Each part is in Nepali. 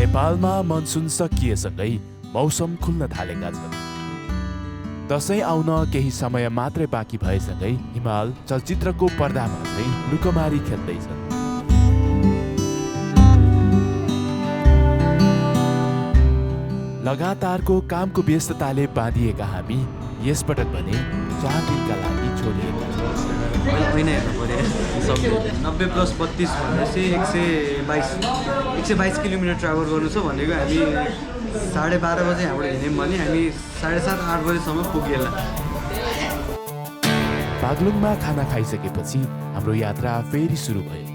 नेपालमा मनसुन सकिएसँगै मौसम खुल्न थालेका छन्। दशैं आउन केही समय मात्रै बाँकी भएसँगै हिमाल चलचित्रको पर्दामा चाहिँ लुकमारी खेल्दैछन्। लगातारको कामको व्यस्तताले बाँधिएका हामी यसपटक भने 4 दिनका लागि छोडिएका छौँ। होइन हेर्नु पऱ्यो 90 + 32 भनेपछि 122 किलोमिटर ट्राभल गर्नु छ भनेको हामी 12:30 बजे यहाँबाट हिँड्यौँ भने हामी 7:30-8 बजेसम्म पुगेला। बागलुङमा खाना खाइसकेपछि हाम्रो यात्रा फेरि सुरु भयो।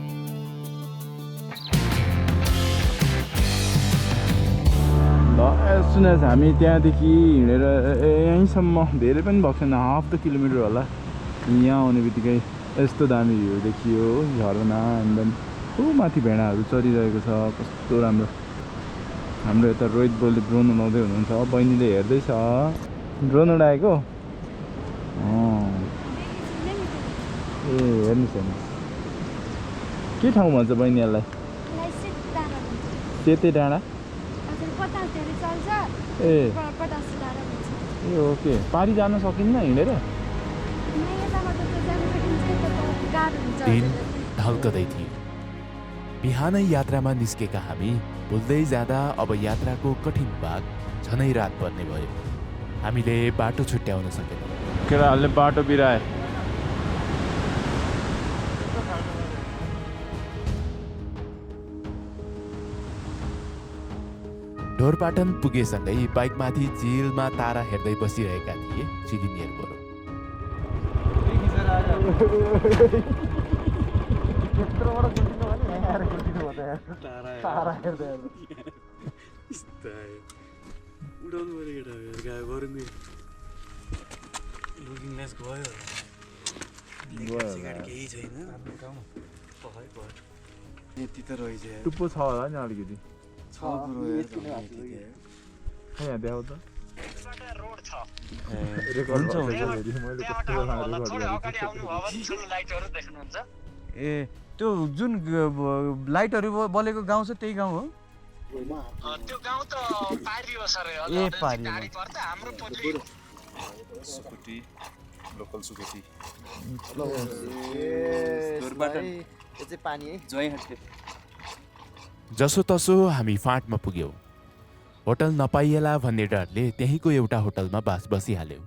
सुन हामी त्यहाँदेखि हिँडेर यहीँसम्म धेरै पनि भएको छैन, हाफ द किलोमिटर होला। यहाँ आउने बित्तिकै यस्तो दामी भ्यू देखियो, झरना एकदम माथि भेडाहरू चरिरहेको छ, कस्तो राम्रो। हाम्रो यता रोहित बोलले ड्रोन उडाउँदै हुनुहुन्छ, बहिनीले हेर्दैछ। ड्रोन उडाएको ए हेर्नुहोस् हेर्नुहोस् के ठाउँ भन्छ बहिनीहरूलाई? सेते डाँडा ए ओके। पारी जान सकिन्न हिँडेर? दिन ढल्कदै थियो। बिहानै यात्रामा निस्केका हामी भुल्दै जाँदा अब यात्राको कठिन भाग झनै रात पर्ने भयो। हामीले बाटो छुट्याउन सकेनौँ। केटाहरूले बाटो बिराए। ढोरपाटन पुगेसँगै बाइकमाथि झिलमा तारा हेर्दै बसिरहेका थिए चिलिनियर गोरु। टुप्पो छ होला नि अलिकति। यहाँ देखाउ त। ए त्यो जुन लाइटहरू बलेको गाउँ छ त्यही गाउँ हो? त्यो गाउँ त पारी हो सर। ए पारी गाडी पर्छ हाम्रो पोटली सुकुटी लोकल सुकुटी ढोरपाटन यो चाहिँ पानी है जोइ हट्टे। जसो तसो हामी फाँटमा पुग्यौँ। होटल नपाइएला भन्ने डरले त्यहीँको एउटा होटलमा बास बसिहाल्यौँ।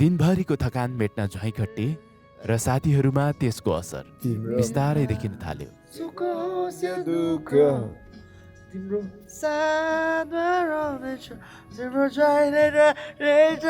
दिनभरिको थकान मेट्न झैँखट्टे र साथीहरूमा त्यसको असर बिस्तारै देखिन थाल्यो। तिम्रो साथमा रहनेछ, तिम्रो जहिले रहनेछ।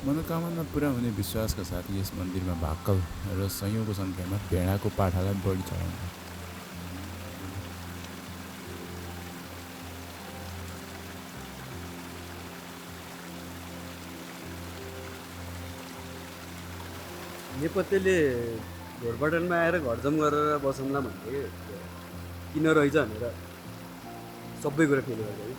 मनोकामना पुरा हुने विश्वासका साथ यस मन्दिरमा भाक्कल र सयौँको सङ्ख्यामा भेडाको पाठालाई बढी चढाउँछ। नेपथ्यले ढोरपाटनमा आएर घरजम गरेर बसौँला भन्थे किन रहेछ भनेर सबै कुरा फेल गर्छ है।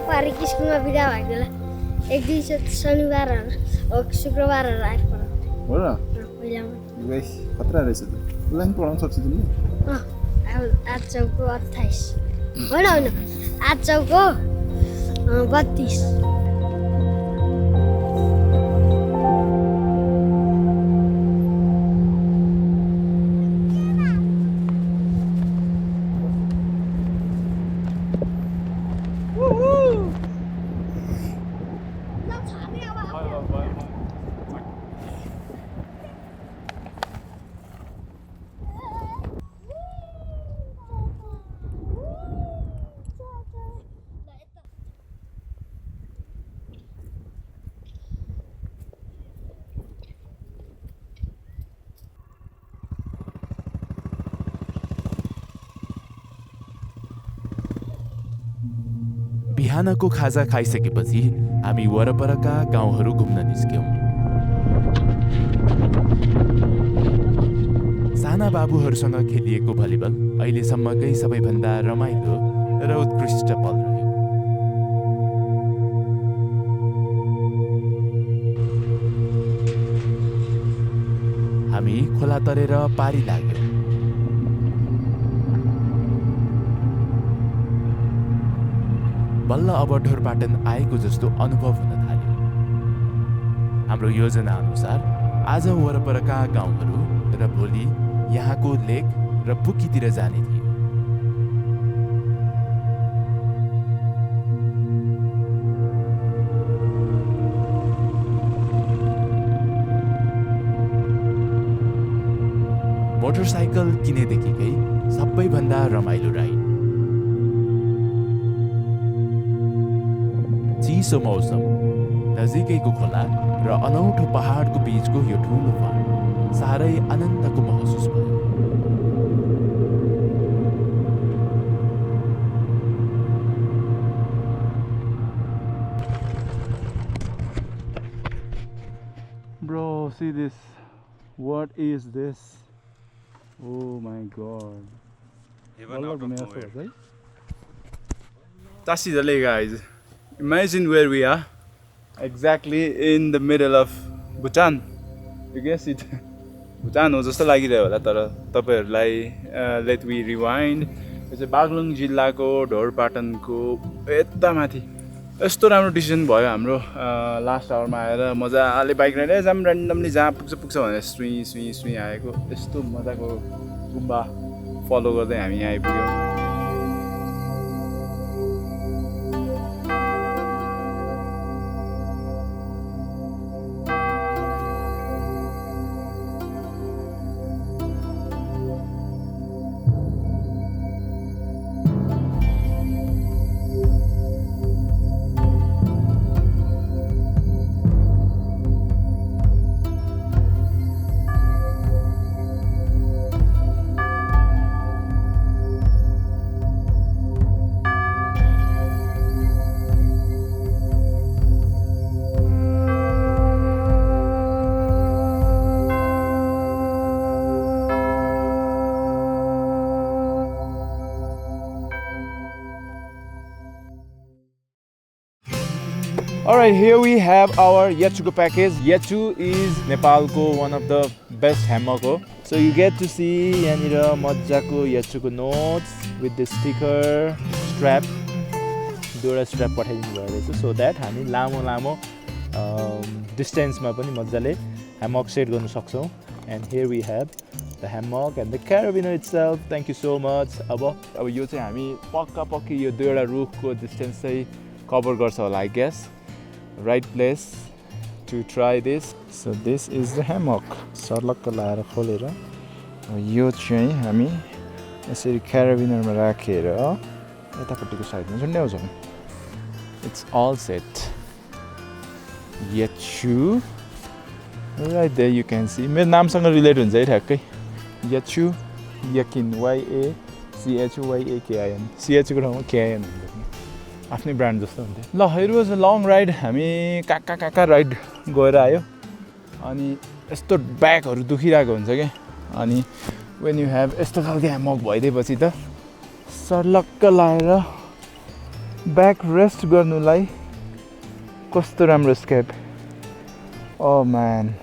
पारिक स्कुलमा बिदा भएको बेला एक दुई शनिबारहरू शुक्रबारहरू आएर पढाउँथेँ हो र पहिलामा। खतरा रहेछ त। उसलाई पनि पढाउन सक्छ तिमीले? आज चौको 28 होइन आज चौको 32। बिहानको खाजा खाइसकेपछि हामी वरपरका गाउँहरू घुम्न निस्क्यौँ। साना बाबुहरूसँग खेलिएको भलिबल अहिलेसम्मकै सबैभन्दा रमाइलो र उत्कृष्ट पल रह्यो। हामी खोला तरेर पारी लाग्यौँ। बल्ल अब ढोरपाटन आएको जस्तो अनुभव हुन थाल्यो। हाम्रो योजना अनुसार आज वरपरका गाउँहरू र भोलि यहाँको लेक र बुकीतिर जाने थियो। मोटरसाइकल किनेदेखिकै सबैभन्दा रमाइलो राइड। चिसो मौसम, नजिकैको खोला र अनौठो पहाडको बीचको यो ठुलो फार्म साह्रै आनन्दको महसुस भयो। Bro, see this. What is this? Oh my god. Heaven out of nowhere. That's the guys. Imagine where we are. Exactly in the middle of Bhutan. You guess it. Bhutan हो जस्तो लागिरह्यो होला तर तपाईहरुलाई लेट वी रिवाइन्ड। यो चाहिँ बागलुङ जिल्लाको ढोरपाटनको यता माथि। यस्तो राम्रो डिसिजन भयो हाम्रो लास्ट आवरमा आएर मजाले बाइक राइड जाम र्यान्डमली जहाँ पुग्छ भनेर सुई आएको। यस्तो मजाको गुम्बा फलो गर्दै हामी यहाँ आइपुग्यौँ। Alright, here we have our Yachuko package. Yachu is Nepalko one of the best hammock हो. So you get to see यहाँनिर मजाको Yachuko notes with the sticker strap. दुईवटा स्ट्र्याप पठाइदिनु भएको रहेछ so that हामी लामो डिस्टेन्समा पनि मजाले hammock सेट गर्न सक्छौँ. And here we have the hammock and the carabiner itself. Thank you so much. अब यो चाहिँ हामी पक्की यो दुईवटा रुखको डिस्टेन्स चाहिँ कभर गर्छ होला I guess. Right place to try this. So this is the hammock. सर्लक्क लाएर खोलेर यो चाहिँ हामी यसरी क्याराबिनरमा राखेर यतापट्टिको साइडमा झुन्ड्याउँछौँ. It's all set. Yachu. Right there you can see. मेरो नामसँग रिलेट हुन्छ है ठ्याक्कै. Yachu, Yakin, YACHUYAKIN. CH को ठाउँमा KIN हुन्छ. आफ्नै ब्रान्ड जस्तो हुन्थ्यो. ल it was a long ride. हामी काका राइड गएर आयो. अनि यस्तो ब्याकहरु दुखिरहेको हुन्छ के. अनि when you have यस्तो खालको hammock भइदिएपछि त सर्लक्क लाएर ब्याक रेस्ट गर्नुलाई कस्तो राम्रो स्केप. Oh man.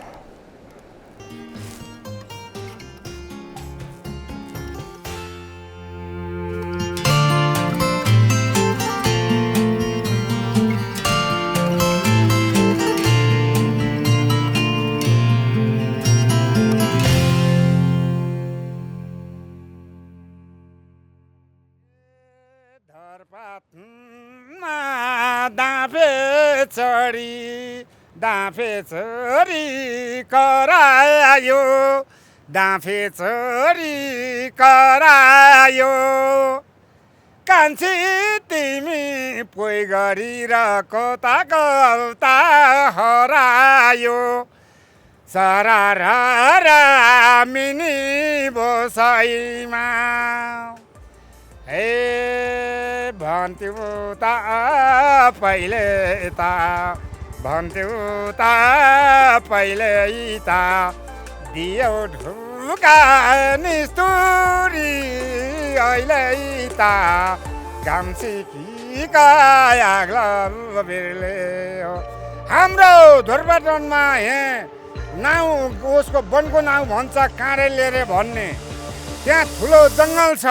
डाँफे चोरी करायो डाँफे चोरी करायो कान्छी तिमी पोइ गरेर कता कता हरायो सरारा मिनी बसाइमा हे भन्थ्यौ त पहिले त भन्थ्यौ त पहिले त दियो ढुका निस्तुरी अहिले त घामसिकीका आग्ला बिर्ले हो. हाम्रो धोरपाटनमा नाउ उसको वनको नाउ भन्छ काँडे लिएर भन्ने. त्यहाँ ठुलो जङ्गल छ.